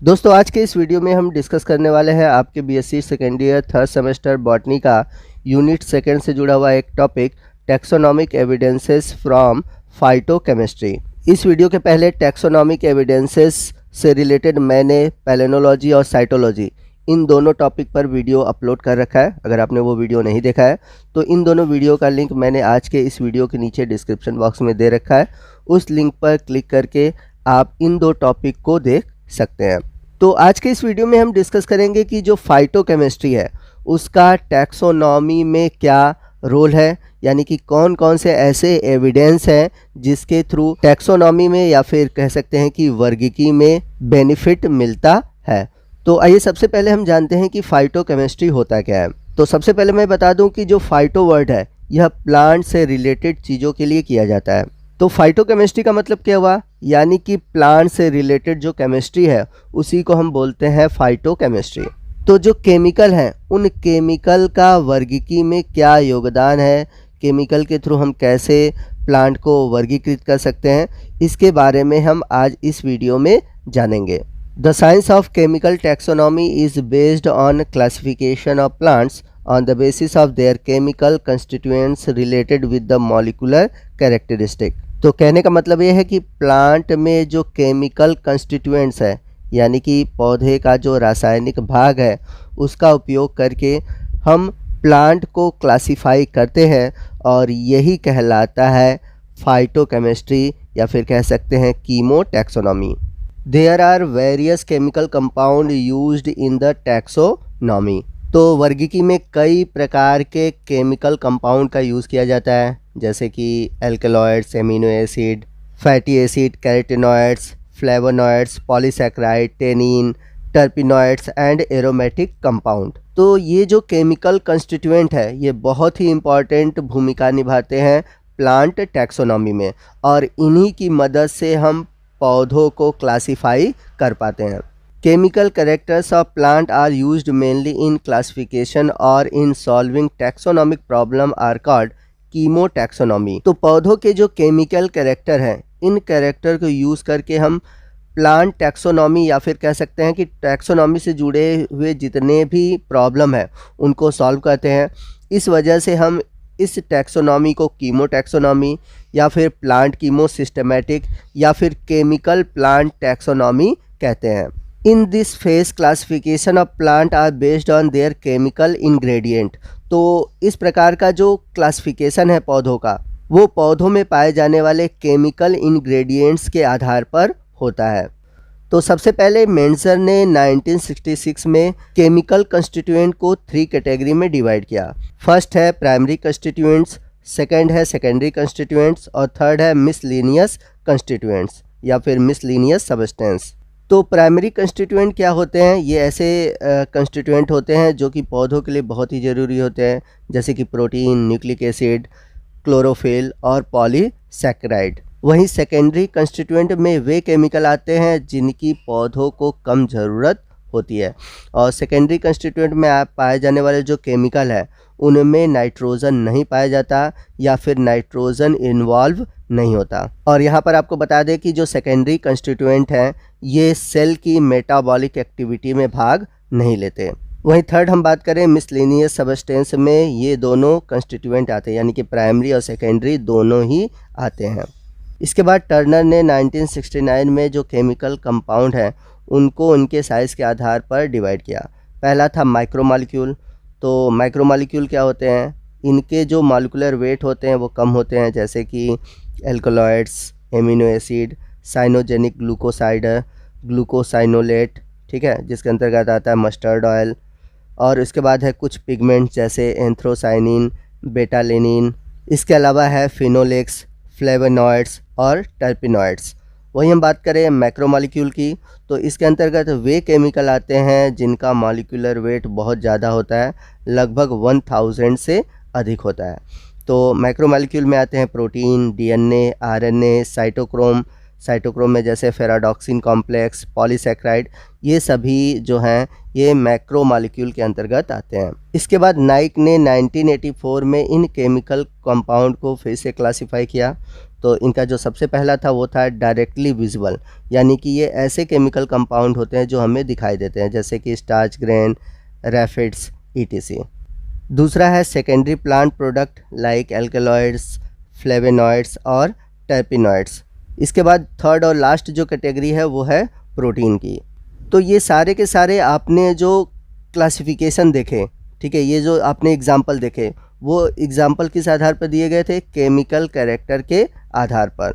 दोस्तों आज के इस वीडियो में हम डिस्कस करने वाले हैं आपके BSc second year third semester botany का यूनिट सेकंड से जुड़ा हुआ एक topic taxonomic evidences from phytochemistry. इस वीडियो के पहले टैक्सोनॉमिक एविडेंसेस से रिलेटेड मैंने पैलेनोलॉजी और साइटोलॉजी इन दोनों टॉपिक पर वीडियो अपलोड कर रखा है। अगर आपने वो वीडियो नहीं देखा है तो इन दोनों वीडियो का लिंक मैंने आज के इस वीडियो के नीचे डिस्क्रिप्शन बॉक्स में दे रखा है। उस लिंक पर क्लिक करके आप इन दो टॉपिक को देख सकते हैं। तो आज के इस वीडियो में हम डिस्कस करेंगे कि जो फाइटोकेमिस्ट्री है उसका टैक्सोनॉमी में क्या रोल है, यानी कि कौन कौन से ऐसे एविडेंस हैं जिसके थ्रू टैक्सोनॉमी में या फिर कह सकते हैं कि वर्गीकी में बेनिफिट मिलता है। तो आइए सबसे पहले हम जानते हैं कि फाइटोकेमिस्ट्री होता क्या है। तो सबसे पहले मैं बता दूं कि जो फाइटो वर्ड है यह प्लांट से रिलेटेड चीज़ों के लिए किया जाता है। तो फाइटोकेमिस्ट्री का मतलब क्या हुआ, यानी कि प्लांट से रिलेटेड जो केमिस्ट्री है उसी को हम बोलते हैं फाइटोकेमिस्ट्री। तो जो केमिकल हैं उन केमिकल का वर्गीकी में क्या योगदान है, केमिकल के थ्रू हम कैसे प्लांट को वर्गीकृत कर सकते हैं, इसके बारे में हम आज इस वीडियो में जानेंगे। The science of chemical taxonomy is based on classification of plants on the basis of their chemical constituents related with the molecular characteristic। तो कहने का मतलब ये है कि प्लांट में जो केमिकल कंस्टिट्यूएंट्स है यानी कि पौधे का जो रासायनिक भाग है उसका उपयोग करके हम प्लांट को क्लासिफाई करते हैं और यही कहलाता है फाइटोकेमिस्ट्री या फिर कह सकते हैं chemotaxonomy. There are various chemical compound used in the taxonomy. तो वर्गीकी में कई प्रकार के केमिकल कंपाउंड का यूज़ किया जाता है, जैसे कि alkaloids, amino acid, fatty acid, carotenoids, flavonoids, polysaccharide, tannin, terpenoids and aromatic compound. तो ये जो केमिकल कंस्टिट्यूएंट है ये बहुत ही इम्पॉर्टेंट भूमिका निभाते हैं प्लांट टैक्सोनॉमी में और इन्हीं की मदद से हम पौधों को क्लासीफाई कर पाते हैं। Chemical characters of plant are used mainly in classification or in solving taxonomic problem are called chemotaxonomy। तो पौधों के जो केमिकल कैरेक्टर हैं इन कैरेक्टर को यूज़ करके हम प्लांट टैक्सोनॉमी या फिर कह सकते हैं कि टैक्सोनॉमी से जुड़े हुए जितने भी प्रॉब्लम है उनको सॉल्व करते हैं। इस वजह से हम इस टैक्सोनॉमी को कीमोटैक्सोनॉमी या फिर प्लांट कीमो सिस्टमेटिक या फिर केमिकल प्लांट टैक्सोनॉमी कहते हैं। In this phase classification of plant are based on their chemical ingredient. तो इस प्रकार का जो क्लासिफिकेशन है पौधों का वो पौधों में पाए जाने वाले केमिकल इंग्रेडिएंट्स के आधार पर होता है। तो सबसे पहले मेंजर ने 1966 में केमिकल कंस्टिट्यूएंट को 3 कैटेगरी में डिवाइड किया। फर्स्ट है प्राइमरी कंस्टिट्यूएंट्स, सेकंड है सेकेंडरी कंस्टिट्यूएंट्स और थर्ड है मिसलिनियस कंस्टिट्यूएंट्स या फिर मिसलिनियस सब्सटेंस। तो प्राइमरी कंस्टिट्यूएंट क्या होते हैं, ये ऐसे कंस्टिट्यूएंट होते हैं जो कि पौधों के लिए बहुत ही ज़रूरी होते हैं, जैसे कि प्रोटीन, न्यूक्लिक एसिड, क्लोरोफिल और पॉलीसैकेराइड। वहीं सेकेंडरी कंस्टिट्यूएंट में वे केमिकल आते हैं जिनकी पौधों को कम ज़रूरत होती है और सेकेंडरी कंस्टिट्यूएंट में आप पाए जाने वाले जो केमिकल है उनमें नाइट्रोजन नहीं पाया जाता या फिर नाइट्रोजन इन्वॉल्व नहीं होता। और यहाँ पर आपको बता दें कि जो सेकेंडरी कंस्टिट्यूएंट हैं ये सेल की मेटाबॉलिक एक्टिविटी में भाग नहीं लेते। वहीं थर्ड हम बात करें मिसलिनियस सब्सटेंस में ये दोनों कंस्टिट्यूएंट आते हैं, यानी कि प्राइमरी और सेकेंडरी दोनों ही आते हैं। इसके बाद टर्नर ने 1969 में जो केमिकल कंपाउंड हैं उनको उनके साइज़ के आधार पर डिवाइड किया। पहला था माइक्रोमॉलिक्यूल। तो माइक्रोमॉलिक्यूल क्या होते हैं, इनके जो मॉलिक्यूलर वेट होते हैं वो कम होते हैं, जैसे कि alkaloids, amino acid, cyanogenic glucoside, glucosinolate, ठीक है, जिसके अंतर्गत आता है मस्टर्ड ऑयल। और इसके बाद है कुछ पिगमेंट्स जैसे एंथ्रोसाइनिन, बेटालेनिन। इसके अलावा है फिनोलेक्स, फ्लेवोनॉइड्स और टर्पिनॉइड्स। वहीं हम बात करें मैक्रोमॉलिक्यूल की तो इसके अंतर्गत वे केमिकल आते हैं जिनका मॉलिक्यूलर वेट बहुत ज़्यादा होता है, लगभग 1000 से अधिक होता है। तो मैक्रोमॉलिक्यूल में आते हैं प्रोटीन, डीएनए, आरएनए, साइटोक्रोम में जैसे फेराडॉक्सिन कॉम्प्लेक्स, पॉलीसैकेराइड, ये सभी जो हैं ये मैक्रोमॉलिक्यूल के अंतर्गत आते हैं। इसके बाद नाइक ने 1984 में इन केमिकल कंपाउंड को फिर से क्लासिफाई किया। तो इनका जो सबसे पहला था वो था डायरेक्टली विजुअल, यानी कि ये ऐसे केमिकल कंपाउंड होते हैं जो हमें दिखाई देते हैं, जैसे कि स्टार्च ग्रेन, रैफिड्स, ईटीसी। दूसरा है secondary plant product like alkaloids, flavonoids और टर्पिनॉइड्स। इसके बाद थर्ड और लास्ट जो कैटेगरी है वो है प्रोटीन की। तो ये सारे के सारे आपने जो क्लासिफिकेशन देखे, ठीक है, ये जो आपने एग्जाम्पल देखे वो एग्जाम्पल किस आधार पर दिए गए थे, केमिकल कैरेक्टर के आधार पर।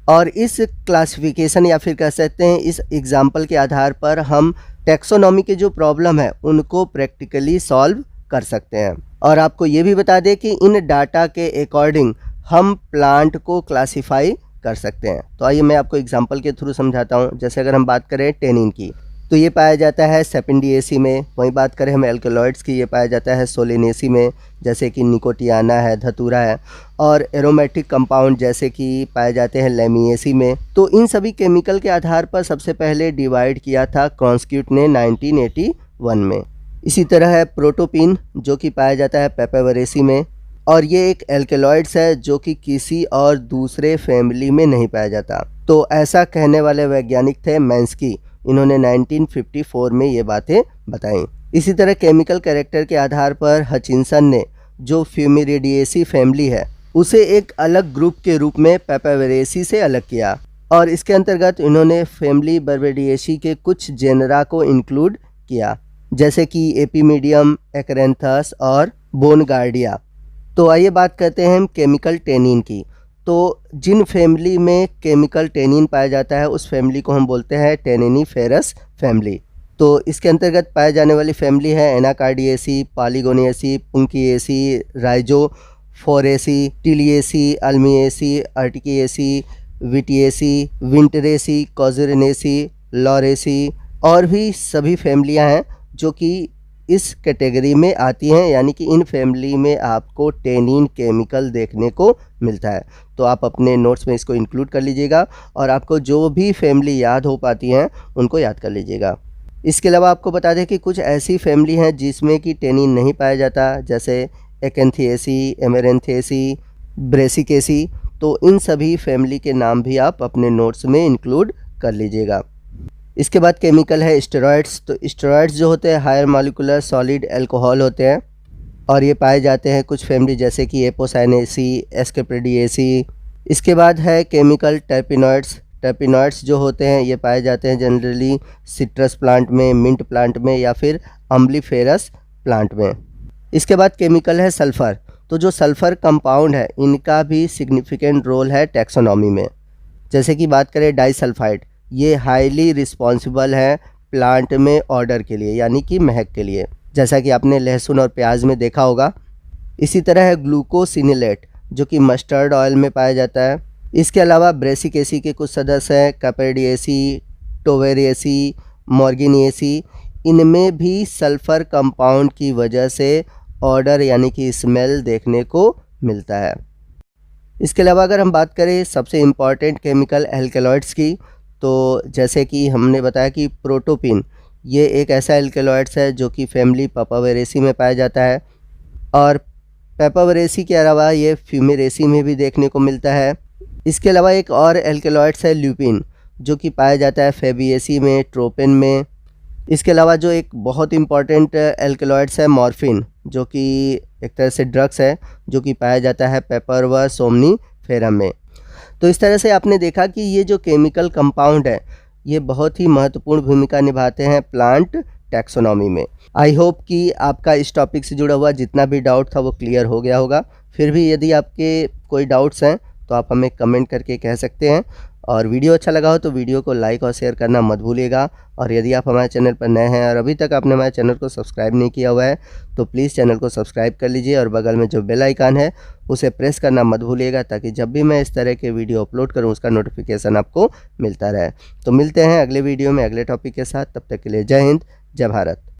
और इस क्लासिफिकेशन या फिर कह सकते हैं इस एग्जाम्पल के आधार पर हम टैक्सोनॉमी के जो प्रॉब्लम है उनको प्रैक्टिकली सॉल्व कर सकते हैं। और आपको ये भी बता दें कि इन डाटा के अकॉर्डिंग हम प्लांट को क्लासिफाई कर सकते हैं। तो आइए मैं आपको एग्जांपल के थ्रू समझाता हूँ। जैसे अगर हम बात करें टेनिन की, तो ये पाया जाता है सेपेंडिएसी में। वहीं बात करें हम एल्कलॉइड्स की, ये पाया जाता है सोलेनेसी में, जैसे कि निकोटियाना है, धतूरा है। और एरोमेटिक कंपाउंड जैसे कि पाए जाते हैं लेमिएसी में। तो इन सभी केमिकल के आधार पर सबसे पहले डिवाइड किया था क्रॉन्स्क्यूट ने 1981 में। इसी तरह है प्रोटोपिन, जो कि पाया जाता है पेपेवरेसी में, और ये एक एल्केलॉइड्स है जो कि किसी और दूसरे फैमिली में नहीं पाया जाता। तो ऐसा कहने वाले वैज्ञानिक थे मैन्स्की, इन्होंने 1954 में ये बातें बताई। इसी तरह केमिकल कैरेक्टर के आधार पर हचिनसन ने जो फ्यूमिरिडिएसी फैमिली है उसे एक अलग ग्रुप के रूप में पेपेवरेसी से अलग किया, और इसके अंतर्गत इन्होंने फैमिली बर्बेडिएसी के कुछ जेनरा को इंक्लूड किया, जैसे कि एपीमीडियम, एक्रेंथस और बोनगार्डिया। तो आइए बात करते हैं हम केमिकल टेनिन की। तो जिन फैमिली में केमिकल टेनिन पाया जाता है उस फैमिली को हम बोलते हैं टेनिनीफेरस फैमिली। तो इसके अंतर्गत पाए जाने वाली फैमिली है एनाकार्डिएसी, पॉलीगोनिएसी, पुंकिएसी, राइजोफोरेसी, टिलिएसी, अल्मिएसी, अर्टिकिएसी, विटिएसी, विंटरेसी, कॉजुरिनेसी, लॉरेसी और भी सभी फैमिलियां हैं जो कि इस कैटेगरी में आती हैं, यानी कि इन फैमिली में आपको टेनिन केमिकल देखने को मिलता है। तो आप अपने नोट्स में इसको इंक्लूड कर लीजिएगा और आपको जो भी फैमिली याद हो पाती हैं उनको याद कर लीजिएगा। इसके अलावा आपको बता दें कि कुछ ऐसी फैमिली हैं जिसमें कि टेनिन नहीं पाया जाता, जैसे एक्एंथिएसी, एमेरेंथिएसी, ब्रेसिकेसी। तो इन सभी फैमिली के नाम भी आप अपने नोट्स में इंक्लूड कर लीजिएगा। इसके बाद केमिकल है स्टेरॉइड्स। तो स्टेरॉइड्स जो होते हैं हायर मॉलिक्यूलर सॉलिड अल्कोहल होते हैं, और ये पाए जाते हैं कुछ फैमिली जैसे कि एपोसाइनेसी, एस्केप्रिडिएसी। इसके बाद है केमिकल टर्पिनॉइड्स। टर्पिनॉइड्स जो होते हैं ये पाए जाते हैं जनरली सिट्रस प्लांट में, मिंट प्लांट में या फिर अम्बलीफेरस प्लांट में। इसके बाद केमिकल है सल्फ़र। तो जो सल्फ़र कंपाउंड है इनका भी सिग्निफिकेंट रोल है टैक्सोनॉमी में। जैसे कि बात करें डाइसल्फाइड, ये हाईली रिस्पॉन्सिबल है प्लांट में ऑर्डर के लिए, यानी कि महक के लिए, जैसा कि आपने लहसुन और प्याज में देखा होगा। इसी तरह है ग्लूकोसिनेलेट जो कि मस्टर्ड ऑयल में पाया जाता है। इसके अलावा ब्रेसिकेसी के कुछ सदस्य हैं कैपेडिएसी, टोवेरिएसी, मॉर्गिनिएसी। इनमें भी सल्फ़र कंपाउंड की वजह से ऑर्डर यानी कि स्मेल देखने को मिलता है। इसके अलावा अगर हम बात करें सबसे इम्पॉर्टेंट केमिकल एल्केलॉइड्स की, तो जैसे कि हमने बताया कि प्रोटोपिन ये एक ऐसा एल्केलॉइड्स है जो कि फैमिली पापावेरेसी में पाया जाता है, और पापावेरेसी के अलावा ये फ्यूमिरेसी में भी देखने को मिलता है। इसके अलावा एक और एल्केलॉइड्स है ल्यूपिन जो कि पाया जाता है फेबिएसी में, ट्रोपेन में। इसके अलावा जो एक बहुत इंपॉर्टेंट एल्केलॉइड्स है मॉर्फिन, जो कि एक तरह से ड्रग्स है, जो कि पाया जाता है पेपर व सोमनीफेरम में। तो इस तरह से आपने देखा कि ये जो केमिकल कंपाउंड है ये बहुत ही महत्वपूर्ण भूमिका निभाते हैं प्लांट टैक्सोनॉमी में। आई होप कि आपका इस टॉपिक से जुड़ा हुआ जितना भी डाउट था वो क्लियर हो गया होगा। फिर भी यदि आपके कोई डाउट्स हैं तो आप हमें कमेंट करके कह सकते हैं, और वीडियो अच्छा लगा हो तो वीडियो को लाइक और शेयर करना मत भूलिएगा। और यदि आप हमारे चैनल पर नए हैं और अभी तक आपने हमारे चैनल को सब्सक्राइब नहीं किया हुआ है तो प्लीज़ चैनल को सब्सक्राइब कर लीजिए, और बगल में जो बेल आइकन है उसे प्रेस करना मत भूलिएगा, ताकि जब भी मैं इस तरह के वीडियो अपलोड करूं उसका नोटिफिकेशन आपको मिलता रहे। तो मिलते हैं अगले वीडियो में अगले टॉपिक के साथ। तब तक के लिए जय हिंद, जय भारत।